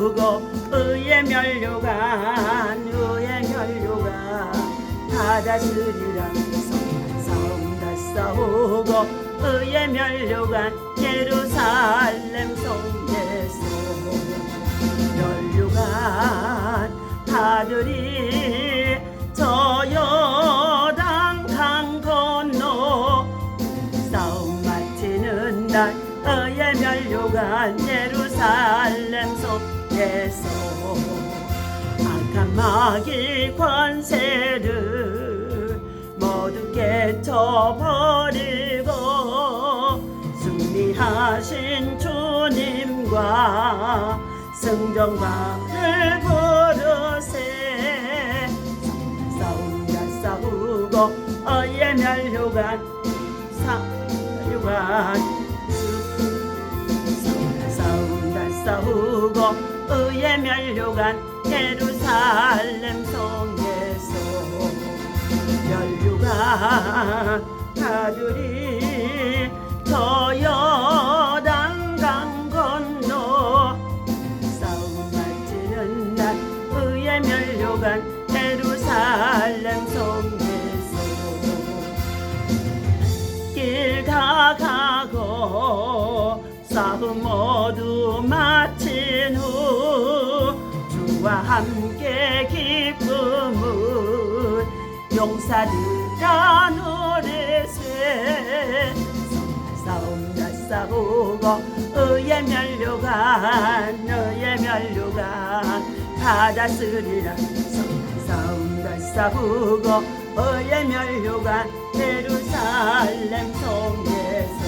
싸우고 의의 면류관 다 다스리라 싸움 다 싸우고 의의 면류관 예루살렘 성에서 면류관 다들이 저 요단 강 건너 싸움 마치는 날 의의 면류관 예루살렘 속에서 악한 마귀 권세를 모두 깨쳐버리고 승리하신 주님과 승정방을 부르세 싸움 다 싸우고 의의 면류관 싸움 다 싸우고 의의 면류관 예루살렘 성에서 면류관 다들이 저 요단 강 건너 싸움 마치는 날 의의 면류관 예루살렘 성에서 길 다 가고 싸움 모두 마친 후 주와 함께 기쁨을 용사들아 누리세 싸움 다 싸우고 의의 면류관 다 다스리라 싸움 다 싸우고 의의 면류관 예루살렘 성에서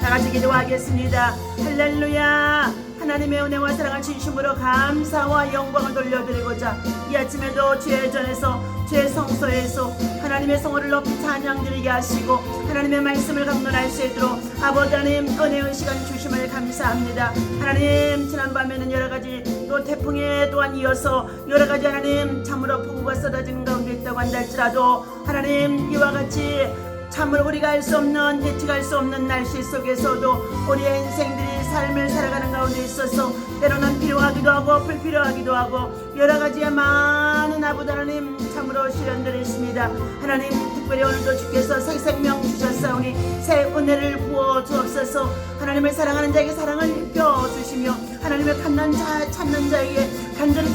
다같이 기도하겠습니다. 할렐루야. 하나님의 은혜와 사랑을 진심으로 감사와 영광을 돌려드리고자 이 아침에도 주의 전에서 주의 성소에서 하나님의 성호를 높이 찬양드리게 하시고 하나님의 말씀을 강론할 수 있도록 아버지 하나님 은혜의 시간 주심을 감사합니다. 하나님 지난밤에는 여러가지 또 태풍에 또한 이어서 여러가지 하나님 참으로 폭우가 쏟아지는 가운데 있다고 한달지라도 하나님 이와 같이 참으로 우리가 알 수 없는 예측할 수 없는 날씨 속에서도 우리의 인생들이 삶을 살아가는 가운데 있어서 때로는 필요하기도 하고 불필요하기도 하고 여러가지의 많은 아버지 하나님 참으로 시련들이 있습니다. 하나님 특별히 오늘도 주께서 새 생명 주셨사오니 새 은혜를 부어 주옵소서. 하나님을 사랑하는 자에게 사랑을 입혀 주시며 하나님을 찾는 자에게 간절히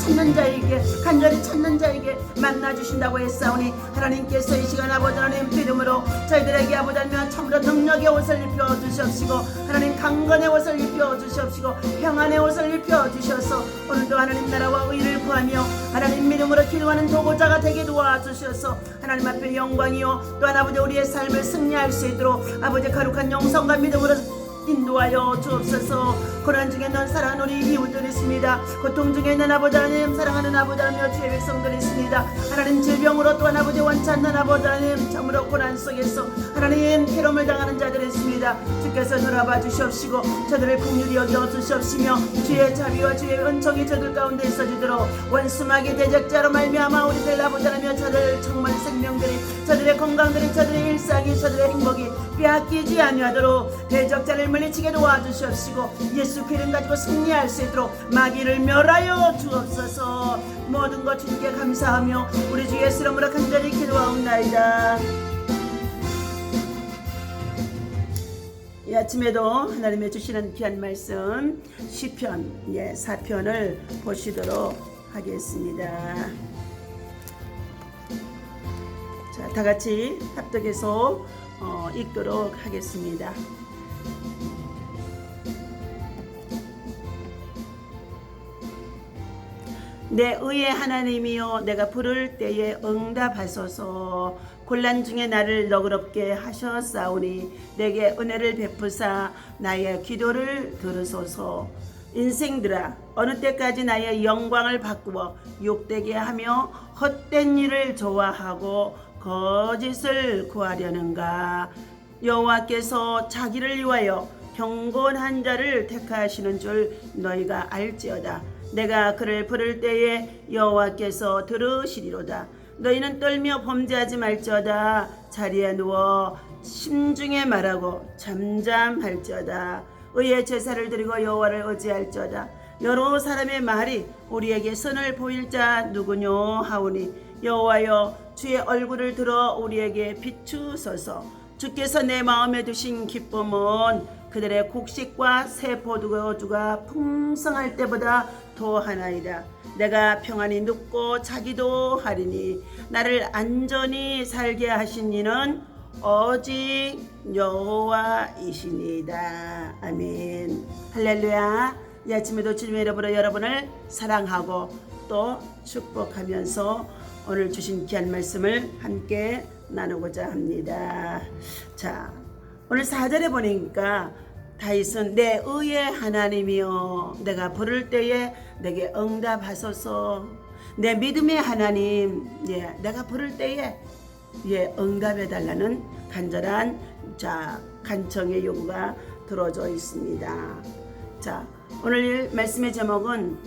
찾는 자에게 만나 주신다고 했사오니 하나님께서 이 시간 아버지 하나님 이름으로 저희들에게 아버지 하나님 참으로 능력의 옷을 입혀 주시옵시고 하나님 강건의 옷을 입혀 주시옵시고 평안의 옷을 입혀 주셔서 오늘도 하나님 나라와 의를 구하며 하나님 이름으로 기도하는 도구자가 되게 도와주셔서 하나님 앞에 영광이요 또한 아버지 우리의 삶을 승리할 수 있도록 아버지 거룩한 영성과 믿음으로 인도하여 주옵소서. 고난 중에 넌 사랑하는 우리 이웃들이 있습니다. 고통 중에 있는 아버지 하나님 사랑하는 아버지 하나님 주의 백성들이 있습니다. 하나님 질병으로 또한 아버지 원치 않는 아버지 하나님 참으로 고난 속에서 하나님 괴로움을 당하는 자들이 있습니다. 주께서 돌아봐 주시옵시고 저들을 긍휼히 여겨 주시옵시며 주의 자비와 주의 은총이 저들 가운데 있어지도록 원수마귀 대적자로 말미암아 우리들 아버지 하나님 저들 정말 생명들이 저들의 건강들이 저들의 일상이 저들의 행복이 빼앗기지 아니하도록 대적자를 물리치게 도와주시옵시고 예수 이름 가지고 승리할 수 있도록 마귀를 멸하여 주옵소서. 모든 것 주님께 감사하며 우리 주 예수 이름으로 간절히 기도하옵나이다. 이 아침에도 하나님의 주시는 귀한 말씀 시편 4편을 보시도록 하겠습니다. 자, 다같이 합독해서 읽도록 하겠습니다. 내 의의 하나님이여 내가 부를 때에 응답하소서. 곤란 중에 나를 너그럽게 하셨사오니 내게 은혜를 베푸사 나의 기도를 들으소서. 인생들아 어느 때까지 나의 영광을 바꾸어 욕되게 하며 헛된 일을 좋아하고 거짓을 구하려는가. 여호와께서 자기를 위하여 경건한 자를 택하시는 줄 너희가 알지어다. 내가 그를 부를 때에 여호와께서 들으시리로다. 너희는 떨며 범죄하지 말지어다. 자리에 누워 심중에 말하고 잠잠할지어다. 의의 제사를 드리고 여호와를 의지할지어다. 여러 사람의 말이 우리에게 선을 보일 자 누구뇨 하오니 여호와여 주의 얼굴을 들어 우리에게 비추소서. 주께서 내 마음에 두신 기쁨은 그들의 곡식과 새 포도주가 풍성할 때보다 더하나이다. 내가 평안히 눕고 자기도 하리니 나를 안전히 살게 하신 이는 오직 여호와이시니이다. 아멘. 할렐루야. 이 아침에도 주님의 이름으로 여러분을 사랑하고 또 축복하면서 오늘 주신 귀한 말씀을 함께 나누고자 합니다. 자, 오늘 4절에 보니까 다윗은 내 의의 하나님이여 내가 부를 때에 내게 응답하소서. 내 믿음의 하나님, 내가 부를 때에 응답해 달라는 간절한 간청의 요구가 들어져 있습니다. 자, 오늘 말씀의 제목은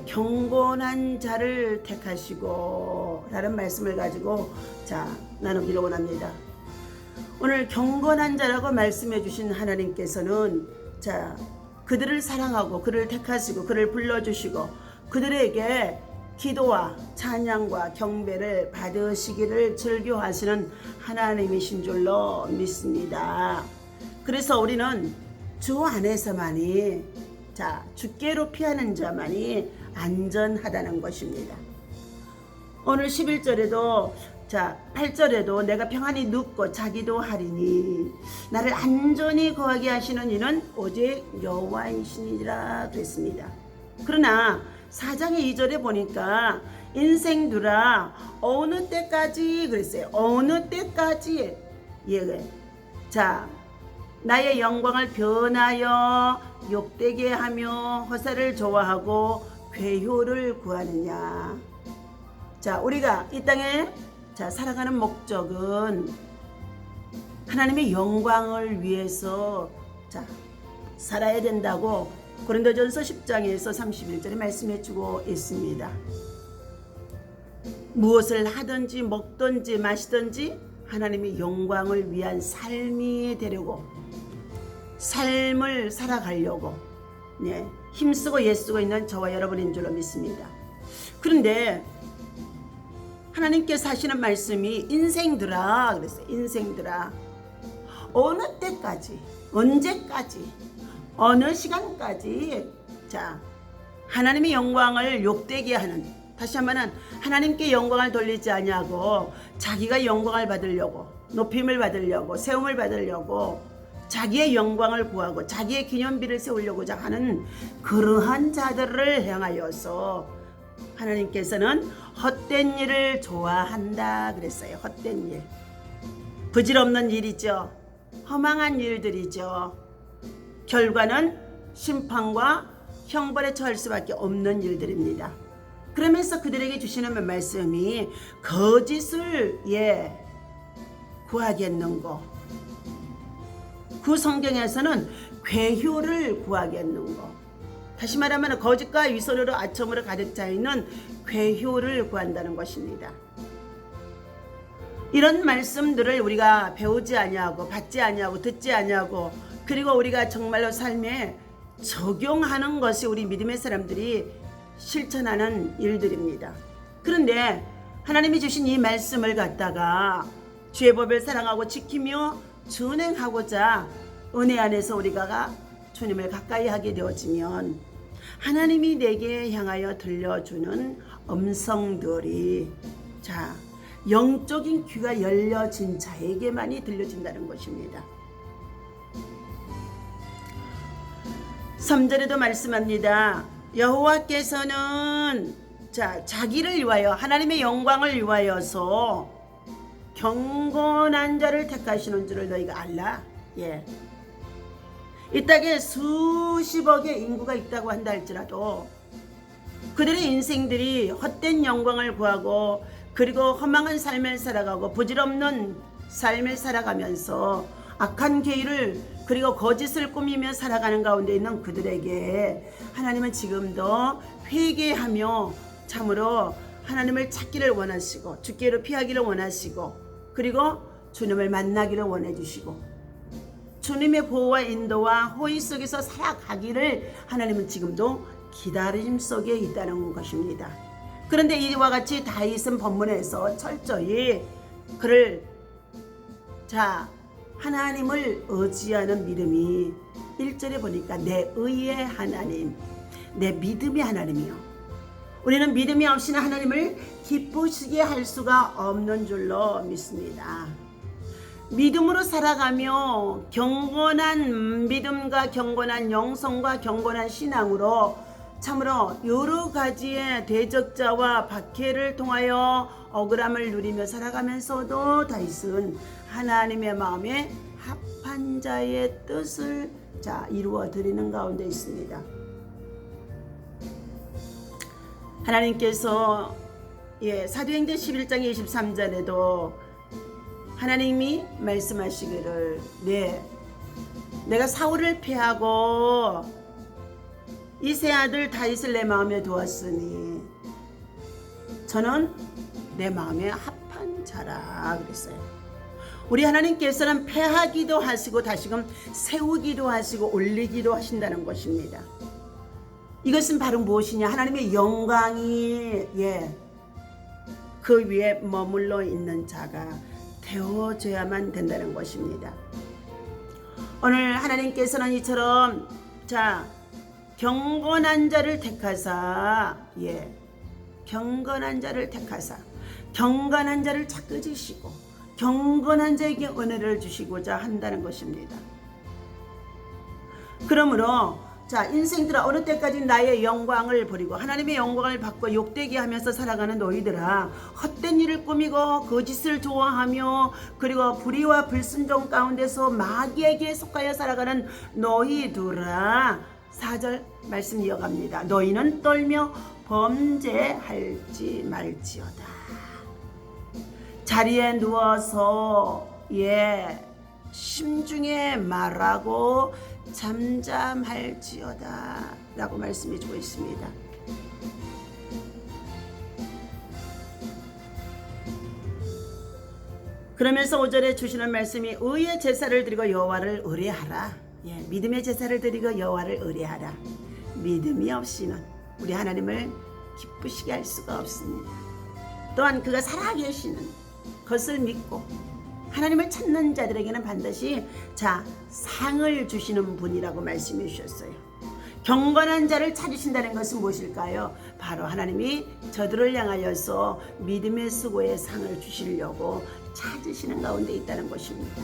경건한 자를 택하시고 라는 말씀을 가지고 나누기를 원합니다. 오늘 경건한 자라고 말씀해 주신 하나님께서는 그들을 사랑하고 그를 택하시고 그를 불러주시고 그들에게 기도와 찬양과 경배를 받으시기를 즐겨하시는 하나님이신 줄로 믿습니다. 그래서 우리는 주 안에서만이 주께로 피하는 자만이 안전하다는 것입니다. 오늘 11절에도 8절에도 내가 평안히 눕고 자기도 하리니 나를 안전히 거하게 하시는 이는 오직 여호와이시니라 그랬습니다. 그러나 4장의 2절에 보니까 인생들아 어느 때까지 그랬어요. 어느 때까지 나의 영광을 변하여 욕되게 하며 허사를 좋아하고 괴효를 구하느냐. 우리가 이 땅에 살아가는 목적은 하나님의 영광을 위해서 살아야 된다고 고린도전서 10장에서 31절에 말씀해 주고 있습니다. 무엇을 하든지 먹든지 마시든지 하나님의 영광을 위한 삶이 되려고 삶을 살아가려고 힘쓰고 애쓰고 있는 저와 여러분인 줄로 믿습니다. 그런데 하나님께서 하시는 말씀이 인생들아 그랬어요. 인생들아 어느 때까지 언제까지 어느 시간까지 하나님의 영광을 욕되게 하는, 다시 한번은 하나님께 영광을 돌리지 아니하고 자기가 영광을 받으려고 높임을 받으려고 세움을 받으려고 자기의 영광을 구하고 자기의 기념비를 세우려고자 하는 그러한 자들을 향하여서 하나님께서는 헛된 일을 좋아한다 그랬어요. 헛된 일, 부질없는 일이죠. 허망한 일들이죠. 결과는 심판과 형벌에 처할 수밖에 없는 일들입니다. 그러면서 그들에게 주시는 말씀이 거짓을 구하겠는고, 그 성경에서는 괴효를 구하겠는고, 다시 말하면 거짓과 위선으로 아첨으로 가득 차 있는 괴효를 구한다는 것입니다. 이런 말씀들을 우리가 배우지 아니하고 받지 아니하고 듣지 아니하고 그리고 우리가 정말로 삶에 적용하는 것이 우리 믿음의 사람들이 실천하는 일들입니다. 그런데 하나님이 주신 이 말씀을 갖다가 주의 법을 사랑하고 지키며 준행하고자 은혜 안에서 우리가 주님을 가까이 하게 되어지면 하나님이 내게 향하여 들려주는 음성들이 영적인 귀가 열려진 자에게만이 들려진다는 것입니다. 3절에도 말씀합니다. 여호와께서는 자기를 위하여 하나님의 영광을 위하여서 경건한 자를 택하시는 줄을 너희가 알라. 이 땅에 수십억의 인구가 있다고 한다 할지라도 그들의 인생들이 헛된 영광을 구하고 그리고 허망한 삶을 살아가고 부질없는 삶을 살아가면서 악한 계율을 그리고 거짓을 꾸미며 살아가는 가운데 있는 그들에게 하나님은 지금도 회개하며 참으로 하나님을 찾기를 원하시고 주께로 피하기를 원하시고 그리고 주님을 만나기를 원해 주시고 주님의 보호와 인도와 호의 속에서 살아가기를 하나님은 지금도 기다림 속에 있다는 것입니다. 그런데 이와 같이 다윗은 본문에서 철저히 그를 하나님을 의지하는 믿음이 1절에 보니까 내 의의 하나님, 내 믿음의 하나님이요. 우리는 믿음이 없이는 하나님을 기쁘시게 할 수가 없는 줄로 믿습니다. 믿음으로 살아가며 경건한 믿음과 경건한 영성과 경건한 신앙으로 참으로 여러 가지의 대적자와 박해를 통하여 억울함을 누리며 살아가면서도 다윗은 하나님의 마음에 합한 자의 뜻을 이루어 드리는 가운데 있습니다. 하나님께서 사도행전 11장 23절에도 하나님이 말씀하시기를 내가 사울을 패하고 이세 아들 다윗을 내 마음에 두었으니 저는 내 마음에 합한 자라 그랬어요. 우리 하나님께서는 패하기도 하시고 다시금 세우기도 하시고 올리기도 하신다는 것입니다. 이것은 바로 무엇이냐? 하나님의 영광이 그 위에 머물러 있는 자가 되어줘야만 된다는 것입니다. 오늘 하나님께서는 이처럼 경건한 자를 택하사 경건한 자를 택하사 경건한 자를 찾으시고 경건한 자에게 은혜를 주시고자 한다는 것입니다. 그러므로 인생들아 어느 때까지 나의 영광을 버리고 하나님의 영광을 받고 욕되게 하면서 살아가는 너희들아, 헛된 일을 꾸미고 거짓을 좋아하며 그리고 불의와 불순종 가운데서 마귀에게 속하여 살아가는 너희들아, 4절 말씀 이어갑니다. 너희는 떨며 범죄할지 말지어다. 자리에 누워서 심중에 말하고 잠잠할지어다 라고 말씀해 주고 있습니다. 그러면서 5절에 주시는 말씀이 의의 제사를 드리고 여호와를 의뢰하라. 믿음의 제사를 드리고 여호와를 의뢰하라. 믿음이 없이는 우리 하나님을 기쁘시게 할 수가 없습니다. 또한 그가 살아계시는 것을 믿고 하나님을 찾는 자들에게는 반드시 상을 주시는 분이라고 말씀해 주셨어요. 경건한 자를 찾으신다는 것은 무엇일까요? 바로 하나님이 저들을 향하여서 믿음의 수고의 상을 주시려고 찾으시는 가운데 있다는 것입니다.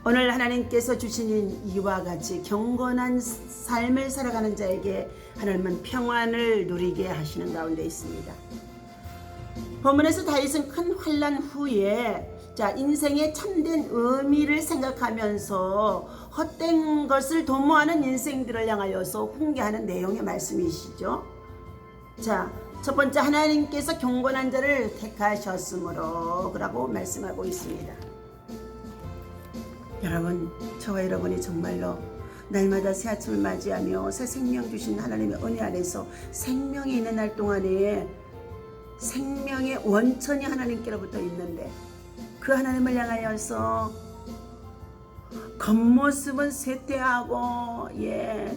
오늘 하나님께서 주시는 이와 같이 경건한 삶을 살아가는 자에게 하나님은 평안을 누리게 하시는 가운데 있습니다. 본문에서 다윗은 큰 환난 후에 인생의 참된 의미를 생각하면서 헛된 것을 도모하는 인생들을 향하여서 훈계하는 내용의 말씀이시죠. 첫 번째, 하나님께서 경건한 자를 택하셨으므로 라고 말씀하고 있습니다. 여러분, 저와 여러분이 정말로 날마다 새 아침을 맞이하며 새 생명 주신 하나님의 은혜 안에서 생명이 있는 날 동안에 생명의 원천이 하나님께로부터 있는데 그 하나님을 향하여서 겉모습은 쇠퇴하고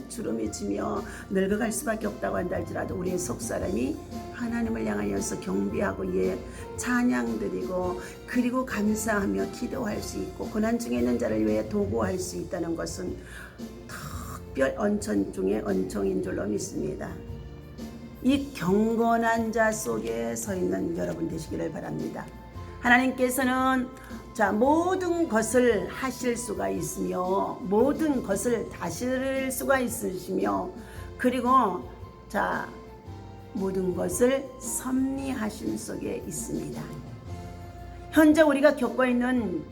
주름이 지며 늙어갈 수밖에 없다고 한다 할지라도 우리의 속사람이 하나님을 향하여서 경배하고 찬양드리고 그리고 감사하며 기도할 수 있고 고난 중에 있는 자를 위해 도구할 수 있다는 것은 특별 언천 중에 언총인 줄로 믿습니다. 이 경건한 자 속에 서 있는 여러분 되시기를 바랍니다. 하나님께서는 모든 것을 하실 수가 있으며 모든 것을 다스릴 수가 있으시며 그리고 모든 것을 섭리하심 속에 있습니다. 현재 우리가 겪고 있는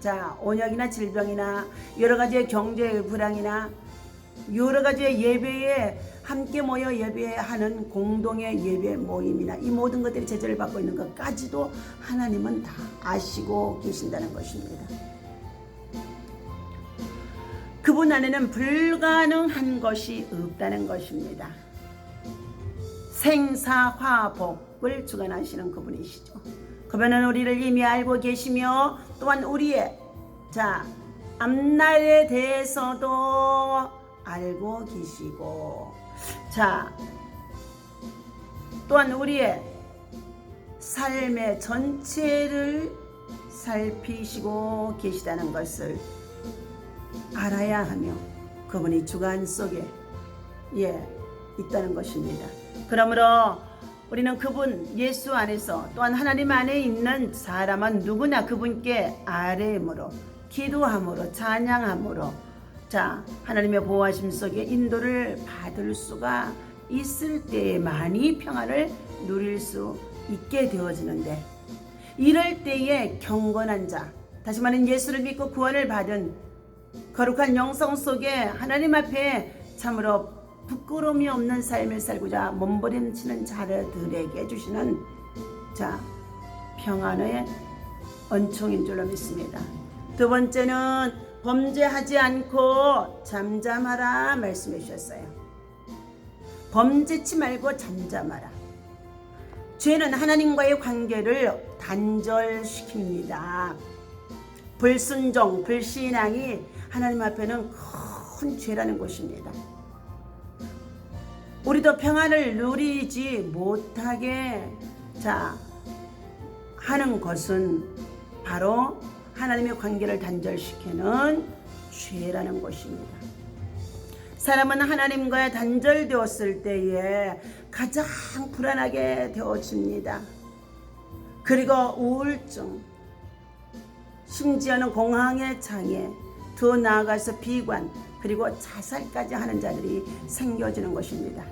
온역이나 질병이나 여러 가지의 경제 불황이나 여러 가지의 예배에 함께 모여 예배하는 공동의 예배 모임이나 이 모든 것들이 제재를 받고 있는 것까지도 하나님은 다 아시고 계신다는 것입니다. 그분 안에는 불가능한 것이 없다는 것입니다. 생사화복을 주관하시는 그분이시죠. 그분은 우리를 이미 알고 계시며 또한 우리의 자, 앞날에 대해서도 알고 계시고, 자, 또한 우리의 삶의 전체를 살피시고 계시다는 것을 알아야 하며 그분이 주관 속에 있다는 것입니다. 그러므로 우리는 그분 예수 안에서 또한 하나님 안에 있는 사람은 누구나 그분께 아뢰므로 기도함으로 찬양함으로 자 하나님의 보호하심 속에 인도를 받을 수가 있을 때에만이 평안을 누릴 수 있게 되어지는데 이럴 때에 경건한 자 다시 말하면 예수를 믿고 구원을 받은 거룩한 영성 속에 하나님 앞에 참으로 부끄러움이 없는 삶을 살고자 몸부림치는 자들에게 주시는 자 평안의恩寵인 줄로 믿습니다. 두 번째는 범죄하지 않고 잠잠하라 말씀해 주셨어요. 범죄치 말고 잠잠하라. 죄는 하나님과의 관계를 단절시킵니다. 불순종, 불신앙이 하나님 앞에는 큰 죄라는 것입니다. 우리도 평안을 누리지 못하게 하는 것은 바로 하나님의 관계를 단절시키는 죄라는 것입니다. 사람은 하나님과 단절되었을 때에 가장 불안하게 되어집니다. 그리고 우울증, 심지어는 공황의 장애, 더 나아가서 비관, 그리고 자살까지 하는 자들이 생겨지는 것입니다.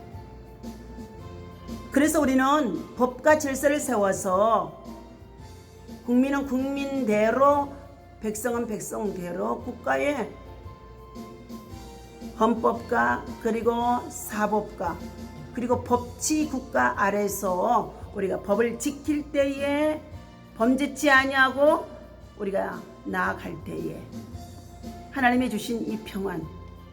그래서 우리는 법과 질서를 세워서 국민은 국민대로, 백성은 백성대로 국가의 헌법과 그리고 사법과 그리고 법치 국가 아래서 우리가 법을 지킬 때에 범죄치 아니하고 우리가 나아갈 때에 하나님이 주신 이 평안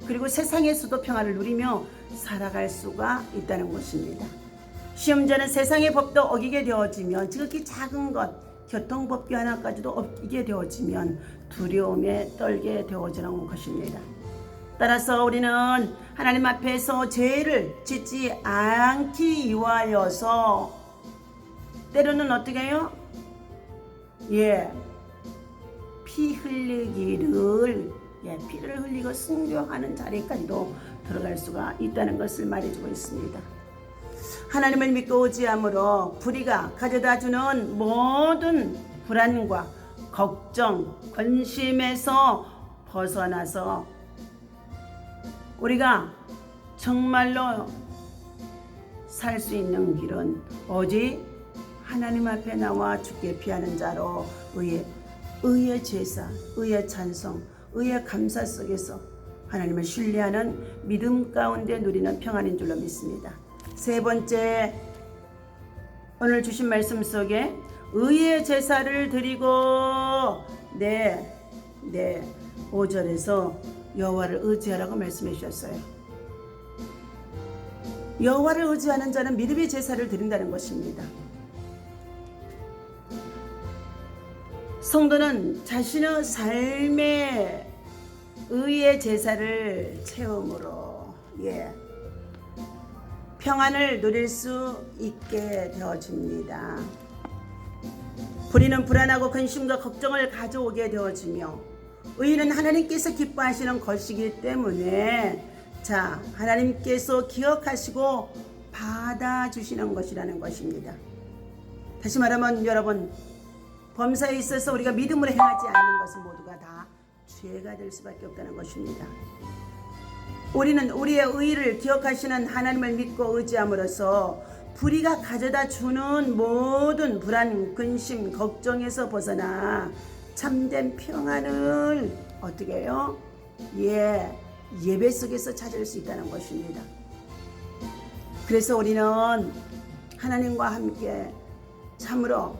그리고 세상에서도 평안을 누리며 살아갈 수가 있다는 것입니다. 시험자는 세상의 법도 어기게 되어지면 지극히 작은 것 교통법규 하나까지도 어기게 되어지면 두려움에 떨게 되어지는 것입니다. 따라서 우리는 하나님 앞에서 죄를 짓지 않기 위하여서 때로는 어떻게 해요? 피 흘리기를 피를 흘리고 순교하는 자리까지도 들어갈 수가 있다는 것을 말해주고 있습니다. 하나님을 믿고 의지함으로 불의가 가져다주는 모든 불안과 걱정, 근심에서 벗어나서 우리가 정말로 살 수 있는 길은 오직 하나님 앞에 나와 주께 피하는 자로 의의 제사, 의의 찬송, 의의 감사 속에서 하나님을 신뢰하는 믿음 가운데 누리는 평안인 줄로 믿습니다. 세 번째, 오늘 주신 말씀 속에 의의 제사를 드리고 5절에서 여호와를 의지하라고 말씀해 주셨어요. 여호와를 의지하는 자는 믿음의 제사를 드린다는 것입니다. 성도는 자신의 삶의 의의 제사를 채움으로 평안을 누릴 수 있게 되어집니다. 불의는 불안하고 근심과 걱정을 가져오게 되어지며 의는 하나님께서 기뻐하시는 것이기 때문에 하나님께서 기억하시고 받아주시는 것이라는 것입니다. 다시 말하면 여러분 범사에 있어서 우리가 믿음으로 행하지 않는 것은 모두가 다 죄가 될 수밖에 없다는 것입니다. 우리는 우리의 의를 기억하시는 하나님을 믿고 의지함으로써 불의가 가져다 주는 모든 불안, 근심, 걱정에서 벗어나 참된 평안을 어떻게 해요? 예배 속에서 찾을 수 있다는 것입니다. 그래서 우리는 하나님과 함께 참으로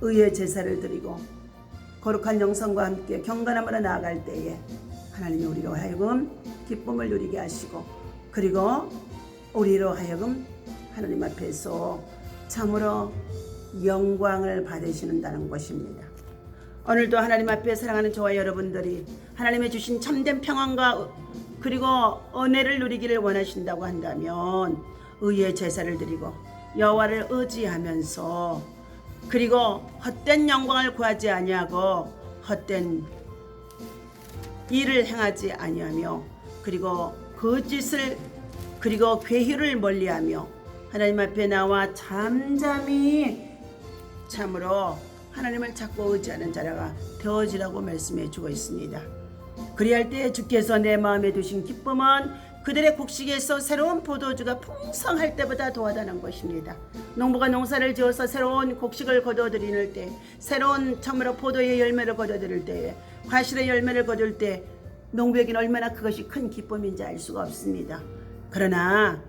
의의 제사를 드리고 거룩한 영성과 함께 경건함으로 나아갈 때에 하나님이 우리로 하여금 기쁨을 누리게 하시고 그리고 우리로 하여금 하나님 앞에서 참으로 영광을 받으시는다는 것입니다. 오늘도 하나님 앞에 사랑하는 저와 여러분들이 하나님의 주신 참된 평안과 그리고 은혜를 누리기를 원하신다고 한다면 의의 제사를 드리고 여호와를 의지하면서 그리고 헛된 영광을 구하지 아니하고 헛된 일을 행하지 아니하며 그리고 거짓을 그리고 괴휴를 멀리하며 하나님 앞에 나와 잠잠히 참으로 하나님을 찾고 의지하는 자라가 되어지라고 말씀해 주고 있습니다. 그리할 때 주께서 내 마음에 두신 기쁨은 그들의 곡식에서 새로운 포도주가 풍성할 때보다 더하다는 것입니다. 농부가 농사를 지어서 새로운 곡식을 거둬들이는 때, 새로운 참으로 포도의 열매를 거둬들일 때, 과실의 열매를 거둘 때 농부에게는 얼마나 그것이 큰 기쁨인지 알 수가 없습니다. 그러나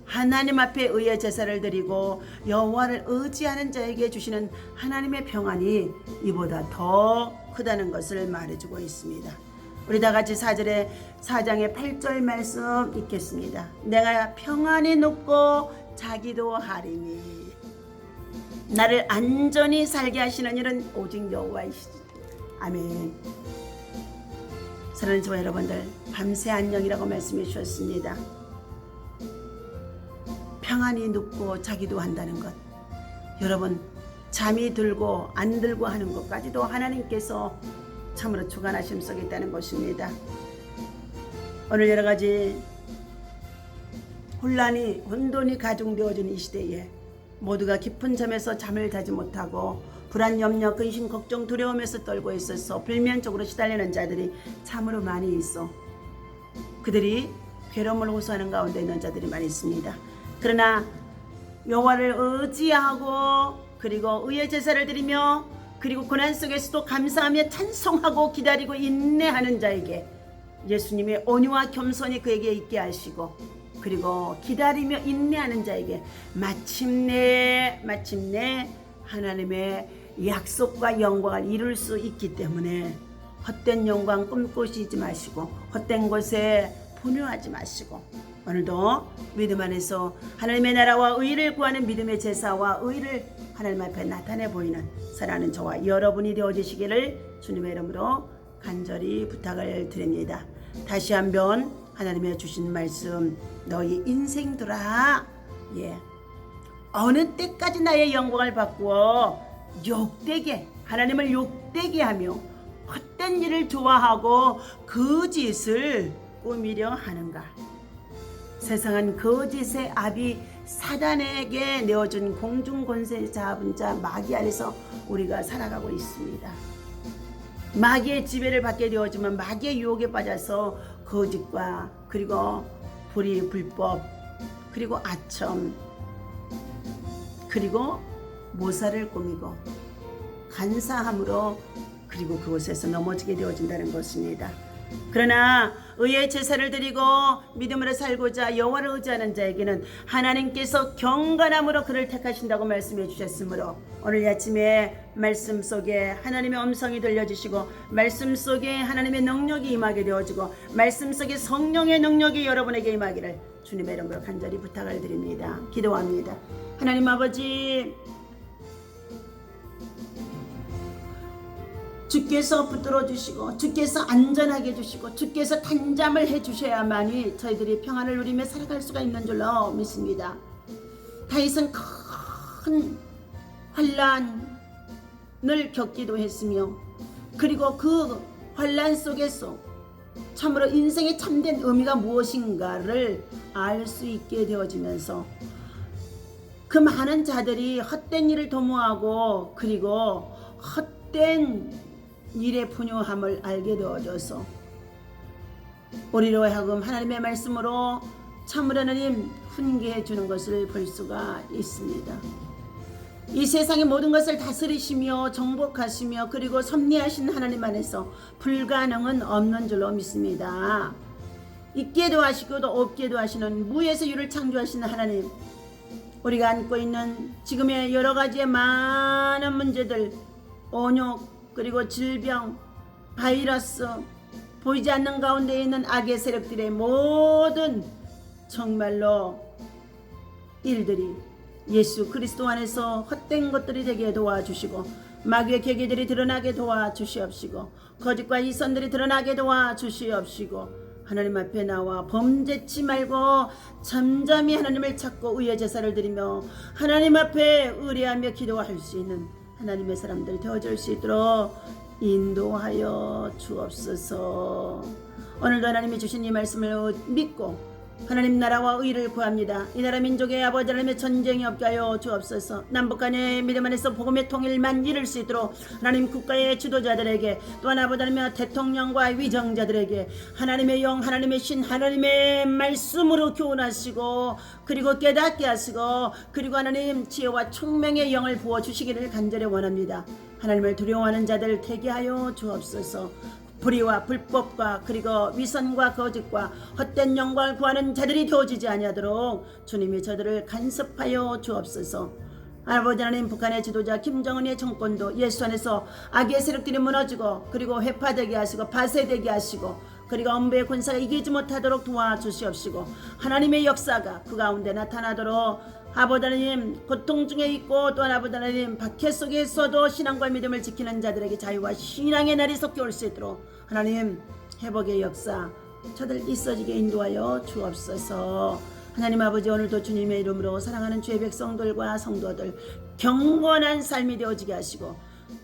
하나님 앞에 의의 제사를 드리고 여호와를 의지하는 자에게 주시는 하나님의 평안이 이보다 더 크다는 것을 말해주고 있습니다. 우리 다 같이 4장의 8절 말씀 읽겠습니다. 내가 평안히 눕고 자기도 하리니 나를 안전히 살게 하시는 일은 오직 여호와이시지. 아멘. 사랑하는 저와 여러분들, 밤새 안녕이라고 말씀해 주셨습니다. 평안히 눕고 자기도 한다는 것, 여러분 잠이 들고 안 들고 하는 것까지도 하나님께서 참으로 주관하심 속에 있다는 것입니다. 오늘 여러 가지 혼돈이 가중되어진 이 시대에 모두가 깊은 잠에서 잠을 자지 못하고 불안, 염려, 근심, 걱정, 두려움에서 떨고 있어서 불면적으로 시달리는 자들이 참으로 많이 있어 그들이 괴로움을 호소하는 가운데 있는 자들이 많이 있습니다. 그러나 여호와를 의지하고 그리고 의의 제사를 드리며 그리고 고난 속에서도 감사하며 찬송하고 기다리고 인내하는 자에게 예수님의 온유와 겸손이 그에게 있게 하시고 그리고 기다리며 인내하는 자에게 마침내 하나님의 약속과 영광을 이룰 수 있기 때문에 헛된 영광 꿈꾸시지 마시고 헛된 곳에 분유하지 마시고 오늘도 믿음 안에서 하나님의 나라와 의를 구하는 믿음의 제사와 의를 하나님 앞에 나타내 보이는 사랑하는 저와 여러분이 되어주시기를 주님의 이름으로 간절히 부탁을 드립니다. 다시 한번 하나님의 주신 말씀 너희 인생들아 어느 때까지 나의 영광을 바꾸어 욕되게 하나님을 욕되게 하며 헛된 일을 좋아하고 거짓을 꾸미려 하는가. 세상은 거짓의 압이 사단에게 내어준 공중권세 잡은 자 마귀 안에서 우리가 살아가고 있습니다. 마귀의 지배를 받게 되어지면 마귀의 유혹에 빠져서 거짓과 그리고 불의, 불법 그리고 아첨 그리고 모사를 꾸미고 간사함으로 그리고 그곳에서 넘어지게 되어진다는 것입니다. 그러나 의의 제사를 드리고 믿음으로 살고자 여호와를 의지하는 자에게는 하나님께서 경건함으로 그를 택하신다고 말씀해 주셨으므로 오늘 아침에 말씀 속에 하나님의 음성이 들려주시고 말씀 속에 하나님의 능력이 임하게 되어지고 말씀 속에 성령의 능력이 여러분에게 임하기를 주님의 이름으로 간절히 부탁을 드립니다. 기도합니다. 하나님 아버지, 주께서 붙들어 주시고 주께서 안전하게 해주시고 주께서 단잠을 해주셔야만이 저희들이 평안을 누리며 살아갈 수가 있는 줄로 믿습니다. 다윗은 큰 환난을 겪기도 했으며 그리고 그 환난 속에서 참으로 인생의 참된 의미가 무엇인가를 알 수 있게 되어지면서 그 많은 자들이 헛된 일을 도모하고 그리고 헛된 일의 분유함을 알게 되어져서 우리로 하여금 하나님의 말씀으로 참으로 하나님 훈계해 주는 것을 볼 수가 있습니다. 이 세상의 모든 것을 다스리시며 정복하시며 그리고 섭리하신 하나님 안에서 불가능은 없는 줄로 믿습니다. 있게도 하시고도 없게도 하시는 무에서 유를 창조하시는 하나님, 우리가 안고 있는 지금의 여러 가지의 많은 문제들, 온욕 그리고 질병, 바이러스, 보이지 않는 가운데 있는 악의 세력들의 모든 정말로 일들이 예수 그리스도 안에서 헛된 것들이 되게 도와주시고 마귀의 계기들이 드러나게 도와주시옵시고 거짓과 이선들이 드러나게 도와주시옵시고 하나님 앞에 나와 범죄치 말고 잠잠히 하나님을 찾고 의의 제사를 드리며 하나님 앞에 의뢰하며 기도할 수 있는 하나님의 사람들 되어줄 수 있도록 인도하여 주옵소서. 오늘도 하나님이 주신 이 말씀을 믿고 하나님 나라와 의를 구합니다. 이 나라 민족의 아버지 하나님의 전쟁이 없게 하여 주옵소서. 남북한의 믿음 안에서 복음의 통일만 이룰 수 있도록 하나님 국가의 지도자들에게 또한 아버지 하나님의 대통령과 위정자들에게 하나님의 영 하나님의 신 하나님의 말씀으로 교훈하시고 그리고 깨닫게 하시고 그리고 하나님 지혜와 총명의 영을 부어주시기를 간절히 원합니다. 하나님을 두려워하는 자들 되게 하여 주옵소서. 불의와 불법과 그리고 위선과 거짓과 헛된 영광을 구하는 자들이 되어지지 아니하도록 주님이 저들을 간섭하여 주옵소서. 아버지 하나님 북한의 지도자 김정은의 정권도 예수 안에서 악의 세력들이 무너지고 그리고 회파되게 하시고 파쇄되게 하시고 그리고 엄부의 군사가 이기지 못하도록 도와주시옵시고 하나님의 역사가 그 가운데 나타나도록 아버지 하나님 고통 중에 있고 또한 아버지 하나님 박해 속에서도 신앙과 믿음을 지키는 자들에게 자유와 신앙의 날이 속히 올 수 있도록 하나님 회복의 역사 저들 있어지게 인도하여 주옵소서. 하나님 아버지 오늘도 주님의 이름으로 사랑하는 주의 백성들과 성도들 경건한 삶이 되어지게 하시고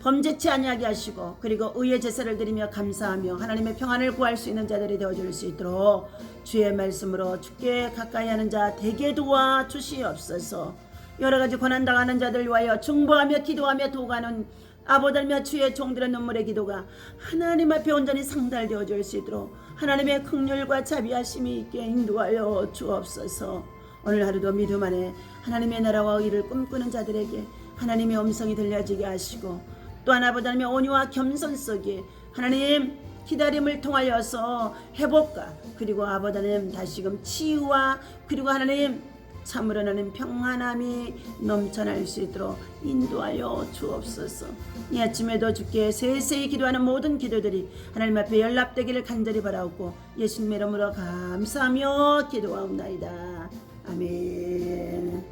범죄치 아니하게 하시고 그리고 의의 제사를 드리며 감사하며 하나님의 평안을 구할 수 있는 자들이 되어줄 수 있도록 주의 말씀으로 주께 가까이 하는 자 되게 도와 주시옵소서. 여러가지 고난당하는 자들 위하여 중보하며 기도하며 도가는 아버지며 주의 종들의 눈물의 기도가 하나님 앞에 온전히 상달되어질 수 있도록 하나님의 긍휼과 자비하심이 있게 인도하여 주옵소서. 오늘 하루도 믿음 안에 하나님의 나라와 의를 꿈꾸는 자들에게 하나님의 음성이 들려지게 하시고 또한 아버지 하나님의 온유와 겸손 속에 하나님 기다림을 통하여서 회복과 그리고 아버지 하나님 다시금 치유와 그리고 하나님 참으로 하나님 평안함이 넘쳐날 수 있도록 인도하여 주옵소서. 이 아침에도 주께 세세히 기도하는 모든 기도들이 하나님 앞에 연락되기를 간절히 바라옵고 예수님의 이름으로 감사하며 기도하옵나이다. 아멘.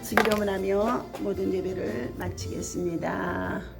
기도문하며 모든 예배를 마치겠습니다.